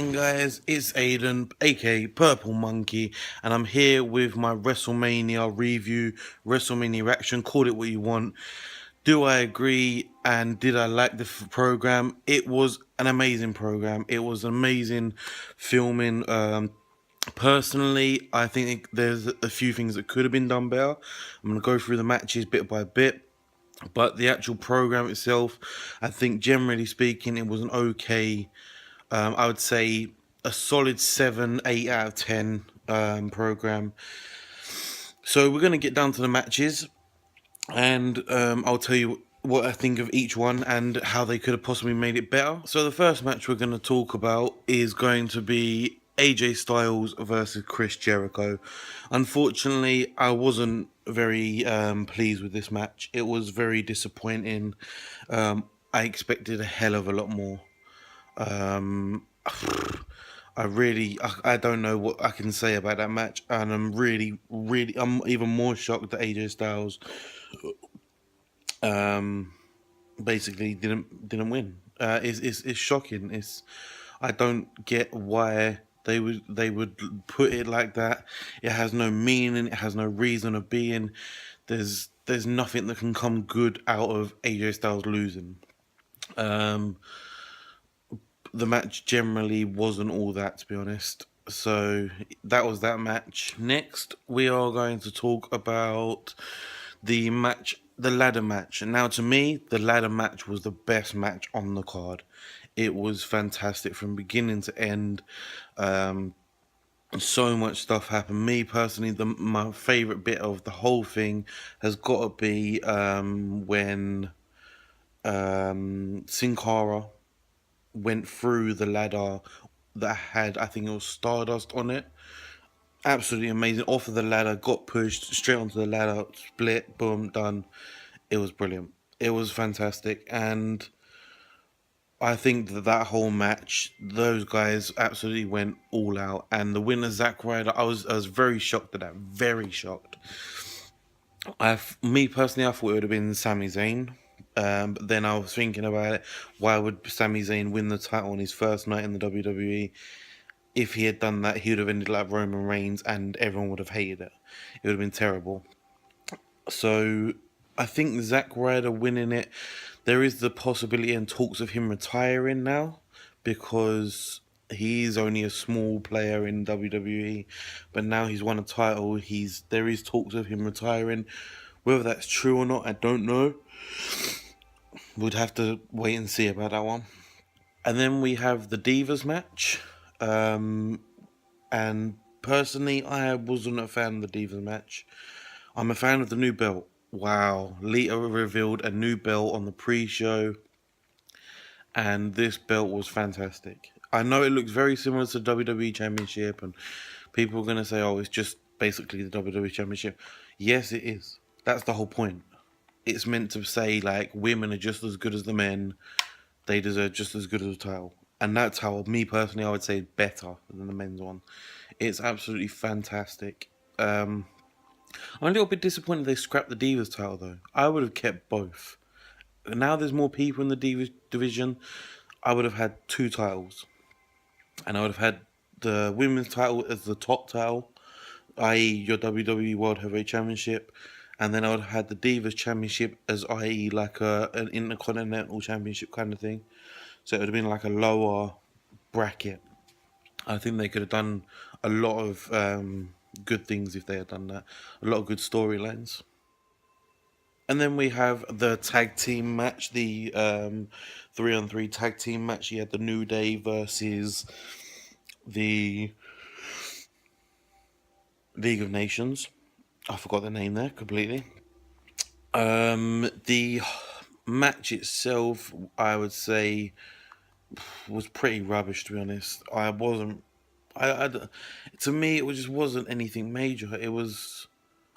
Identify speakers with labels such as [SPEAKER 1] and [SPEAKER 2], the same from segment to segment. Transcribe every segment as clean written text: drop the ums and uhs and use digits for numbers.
[SPEAKER 1] again, guys? It's Aiden, aka Purple Monkey, and I'm here with my WrestleMania review, WrestleMania reaction. Call it what you want. Do I agree? And did I like the program? It was an amazing program. It was amazing filming. Personally, I think there's a few things that could have been done better. I'm gonna go through the matches bit by bit. But the actual program itself, I think generally speaking, it was an okay. I would say a solid 7, 8 out of 10 program. So we're going to get down to the matches, and I'll tell you what I think of each one and how they could have possibly made it better. So the first match we're going to talk about is going to be AJ Styles versus Chris Jericho. Unfortunately, I wasn't very pleased with this match. It was very disappointing. I expected a hell of a lot more. I don't know what I can say about that match, and I'm I'm even more shocked that AJ Styles basically didn't win. It's shocking. I don't get why they would put it like that. It has no meaning. It has no reason of being. There's nothing that can come good out of AJ Styles losing. The match generally wasn't all that, to be honest. So that was that match. Next, we are going to talk about the ladder match. And now, to me, the ladder match was the best match on the card. It was fantastic from beginning to end. So much stuff happened. Me personally, my favorite bit of the whole thing has got to be when Sin Cara went through the ladder that had, I think it was Stardust on it. Absolutely amazing. Off of the ladder, got pushed straight onto the ladder, split, boom, done. It was brilliant. It was fantastic, and I think that whole match, those guys absolutely went all out. And the winner, Zack Ryder, I was very shocked at that. Very shocked. Me personally, I thought it would have been Sami Zayn. But then I was thinking about it. Why would Sami Zayn win the title on his first night in the WWE? If he had done that, he would have ended like Roman Reigns, and everyone would have hated it. It would have been terrible. So I think Zack Ryder winning it, there is the possibility and talks of him retiring now, because he's only a small player in WWE, but now he's won a title. There is talks of him retiring. Whether that's true or not, I don't know. We'd have to wait and see about that one. And then we have the Divas match. And personally, I wasn't a fan of the Divas match. I'm a fan of the new belt. Wow. Lita revealed a new belt on the pre-show, and this belt was fantastic. I know it looks very similar to the WWE Championship, and people are going to say, oh, it's just basically the WWE Championship. Yes, it is. That's the whole point. It's meant to say, like, women are just as good as the men. They deserve just as good as a title. And that title, me personally, I would say better than the men's one. It's absolutely fantastic. I'm a little bit disappointed they scrapped the Divas title, though. I would have kept both. Now there's more people in the Divas division. I would have had 2 titles. And I would have had the women's title as the top title, i.e. your WWE World Heavyweight Championship. And then I would have had the Divas Championship as, i.e. like an Intercontinental Championship kind of thing. So it would have been like a lower bracket. I think they could have done a lot of good things if they had done that. A lot of good storylines. And then we have the tag team match, the 3-on-3 tag team match. You had the New Day versus the League of Nations. I forgot the name there completely. The match itself, I would say, was pretty rubbish, to be honest. To me, it just wasn't anything major. It was,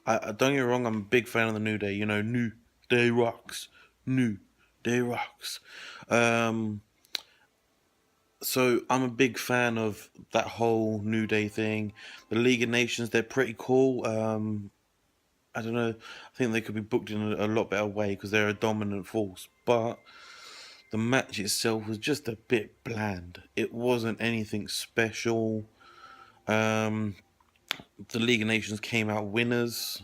[SPEAKER 1] don't get me wrong, I'm a big fan of the New Day. You know, New Day rocks. New Day rocks. So I'm a big fan of that whole New Day thing. The League of Nations, they're pretty cool. I don't know. I think they could be booked in a lot better way because they're a dominant force. But The match itself was just a bit bland. It wasn't anything special. Um, the League of Nations came out winners.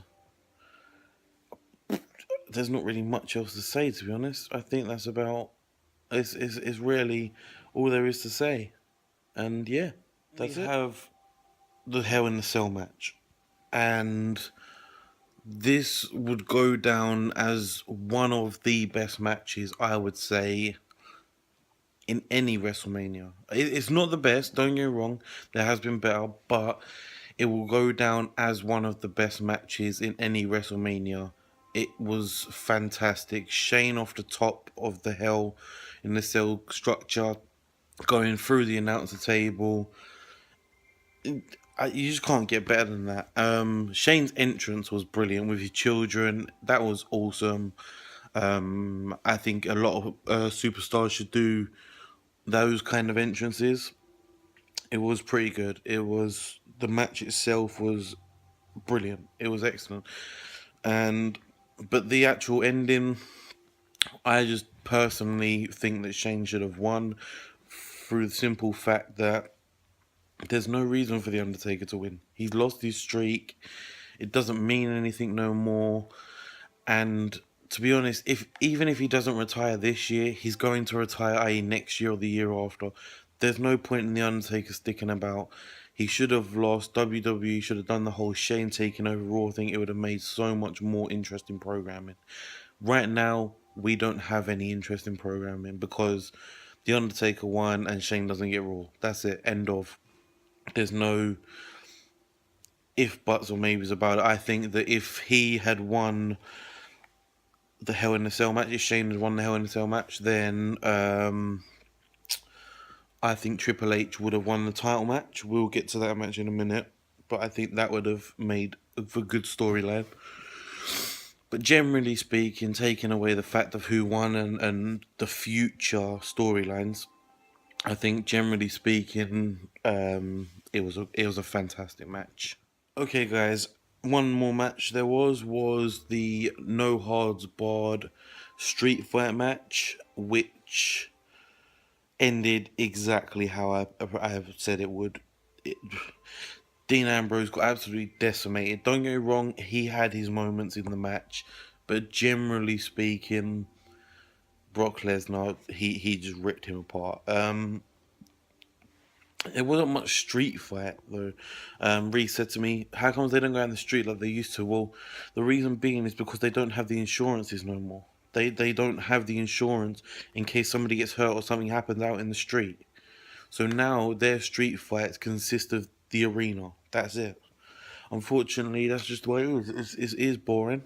[SPEAKER 1] There's not really much else to say, to be honest. I think that's about it's really all there is to say. And yeah, that's it. We have the Hell in the Cell match, and this would go down as one of the best matches, I would say, in any WrestleMania. It's not the best, don't get me wrong. There has been better, but it will go down as one of the best matches in any WrestleMania. It was fantastic. Shane off the top of the Hell in the Cell structure, going through the announcer table. You just can't get better than that. Shane's entrance was brilliant with his children. That was awesome. I think a lot of superstars should do those kind of entrances. It was pretty good. The match itself was brilliant. It was excellent. But the actual ending, I just personally think that Shane should have won through the simple fact that there's no reason for The Undertaker to win. He's lost his streak. It doesn't mean anything no more. And to be honest, even if he doesn't retire this year, he's going to retire, i.e. next year or the year after. There's no point in The Undertaker sticking about. He should have lost. WWE should have done the whole Shane taking over Raw thing. It would have made so much more interesting programming. Right now, we don't have any interesting programming because The Undertaker won and Shane doesn't get Raw. That's it. End of. There's no if, buts, or maybes about it. I think that if he had won the Hell in a Cell match, if Shane had won the Hell in a Cell match, then I think Triple H would have won the title match. We'll get to that match in a minute, but I think that would have made for good storyline. But generally speaking, taking away the fact of who won and the future storylines, I think generally speaking, it was a fantastic match. Okay, guys, one more match there was the No Hards Barred Street Fight match, which ended exactly how I have said it would. Dean Ambrose got absolutely decimated. Don't get me wrong, he had his moments in the match, but generally speaking, Brock Lesnar, he just ripped him apart. It wasn't much street fight though. Reese said to me, "How come they don't go out in the street like they used to?" Well, the reason being is because they don't have the insurances no more. They don't have the insurance in case somebody gets hurt or something happens out in the street. So now their street fights consist of the arena. That's it. Unfortunately, that's just the way it is. It is boring.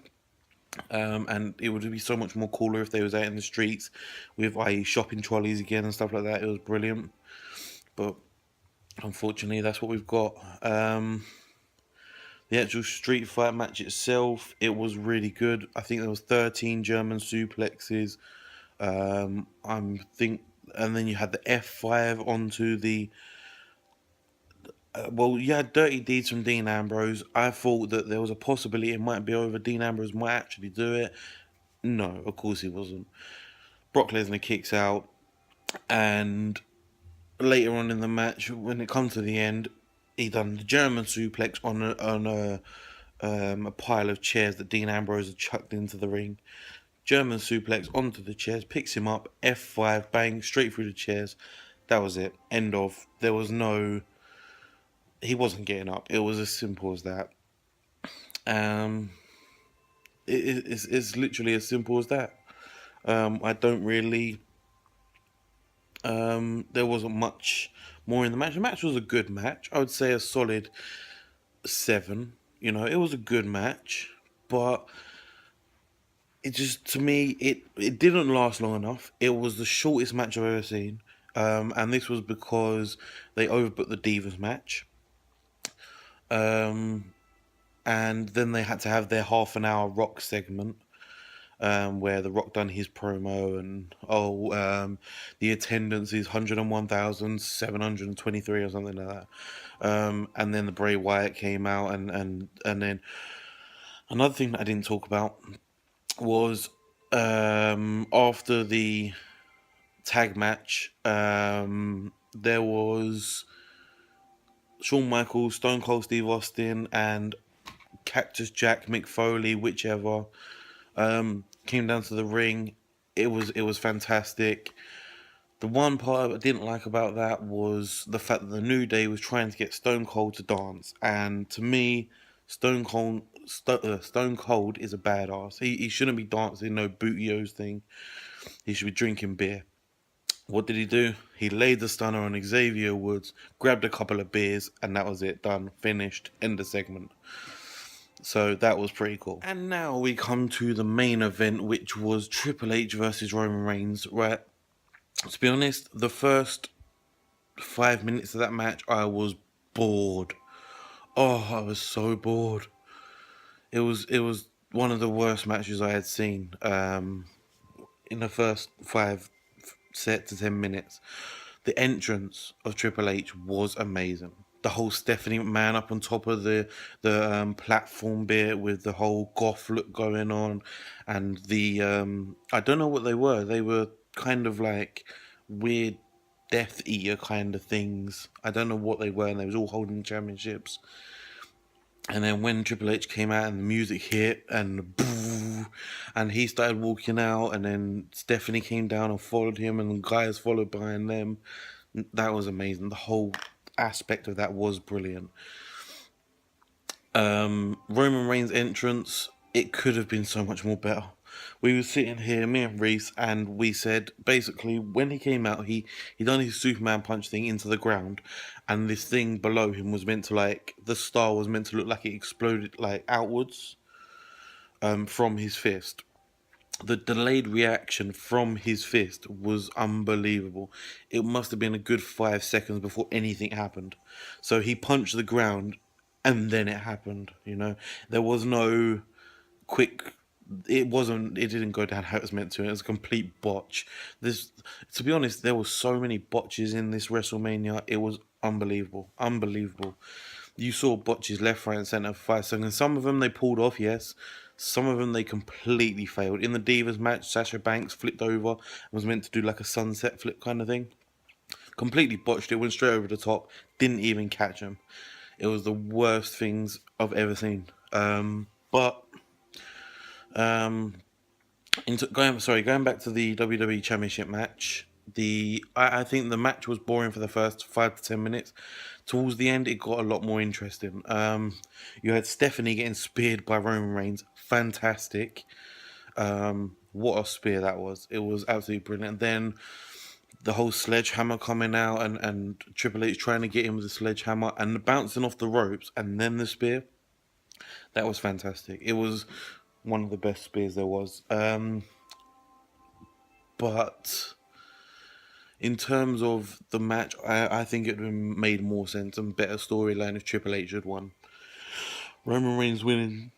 [SPEAKER 1] And it would be so much more cooler if they was out in the streets with shopping trolleys again and stuff like that. It was brilliant. But unfortunately, that's what we've got. The actual street fight match itself, it was really good. I think there was 13 German suplexes. And then you had the F5 onto the. You had dirty deeds from Dean Ambrose. I thought that there was a possibility it might be over. Dean Ambrose might actually do it. No, of course he wasn't. Brock Lesnar kicks out, and later on in the match, when it comes to the end, he done the German suplex on a pile of chairs that Dean Ambrose had chucked into the ring. German suplex onto the chairs, picks him up, F5, bang, straight through the chairs. That was it. End of. There was no. He wasn't getting up. It was as simple as that. It's literally as simple as that. I don't really. There wasn't much more in the match. The match was a good match. I would say a solid 7. You know, it was a good match, but it just, to me, it didn't last long enough. It was the shortest match I've ever seen, and this was because they overbooked the Divas match. And then they had to have their half-an-hour Rock segment, where The Rock done his promo, and the attendance is 101,723 or something like that. And then the Bray Wyatt came out, and then another thing that I didn't talk about was after the tag match. There was Shawn Michaels, Stone Cold Steve Austin, and Cactus Jack, Mick Foley, whichever, came down to the ring. It was fantastic. The one part I didn't like about that was the fact that the New Day was trying to get Stone Cold to dance, and to me, Stone Cold is a badass. He shouldn't be dancing no booty-os thing. He should be drinking beer. What did he do? He laid the stunner on Xavier Woods, grabbed a couple of beers, and that was it. Done. Finished. End of segment. So that was pretty cool. And now we come to the main event, which was Triple H versus Roman Reigns. Right. To be honest, the first 5 minutes of that match, I was bored. Oh, I was so bored. It was one of the worst matches I had seen. In the first 5 to 10 minutes. The entrance of Triple H was amazing. The whole Stephanie McMahon up on top of the platform bit with the whole goth look going on, and the I don't know what they were. They were kind of like weird Death Eater kind of things. I don't know what they were, and they was all holding championships. And then when Triple H came out and the music hit and he started walking out, and then Stephanie came down and followed him, and the guys followed behind them. That was amazing. The whole aspect of that was brilliant. Roman Reigns' entrance, it could have been so much more better. We were sitting here, me and Reese, and we said basically when he came out, he done his Superman punch thing into the ground, and this thing below him was meant to, like, the star was meant to look like it exploded like outwards from his fist. The delayed reaction from his fist was unbelievable. It must have been a good 5 seconds before anything happened. So he punched the ground and then it happened, you know. There was no quick, it didn't go down how it was meant to. It was a complete botch. To be honest, there were so many botches in this WrestleMania. It was unbelievable. You saw botches left, right, and center for 5 seconds. Some of them they pulled off, yes. Some of them they completely failed. In the Divas match, Sasha Banks flipped over and was meant to do like a sunset flip kind of thing. Completely botched it, went straight over the top, didn't even catch him. It was the worst things I've ever seen. But going back to the WWE Championship match, I think the match was boring for the first 5 to 10 minutes. Towards the end, it got a lot more interesting. You had Stephanie getting speared by Roman Reigns. Fantastic. What a spear that was. It was absolutely brilliant. Then the whole sledgehammer coming out and Triple H trying to get him with the sledgehammer and bouncing off the ropes and then the spear. That was fantastic. It was one of the best spears there was. But in terms of the match, I think it would have made more sense and better storyline if Triple H had won. Roman Reigns winning,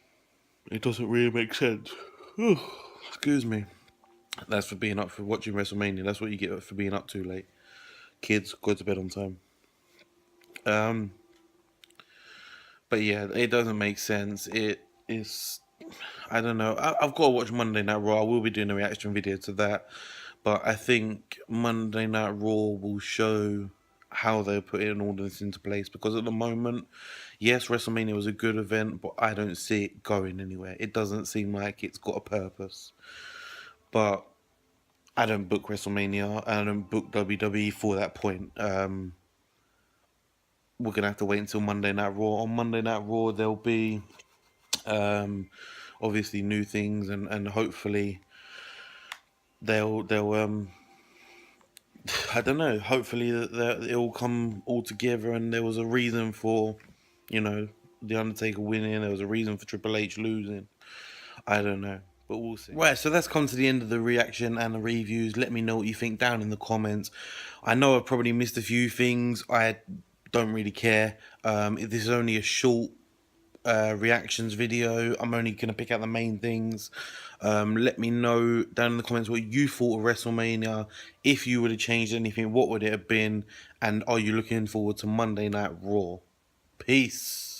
[SPEAKER 1] it doesn't really make sense. Excuse me. That's for being up for watching WrestleMania. That's what you get for being up too late. Kids, go to bed on time. But yeah, it doesn't make sense. It is, I don't know. I've got to watch Monday Night Raw. I will be doing a reaction video to that. But I think Monday Night Raw will show how they're putting all this into place. Because at the moment, yes, WrestleMania was a good event, but I don't see it going anywhere. It doesn't seem like it's got a purpose. But I don't book WrestleMania. I don't book WWE for that point. We're going to have to wait until Monday Night Raw. On Monday Night Raw, there'll be obviously new things and hopefully they'll I don't know, hopefully it'll come all together and there was a reason for, The Undertaker winning, there was a reason for Triple H losing. I don't know, but we'll see. Right, so that's come to the end of the reaction and the reviews. Let me know what you think down in the comments. I know I've probably missed a few things. I don't really care. This is only a short reactions video. I'm only going to pick out the main things. Let me know down in the comments what you thought of WrestleMania. If you would have changed anything, what would it have been? And are you looking forward to Monday Night Raw? Peace.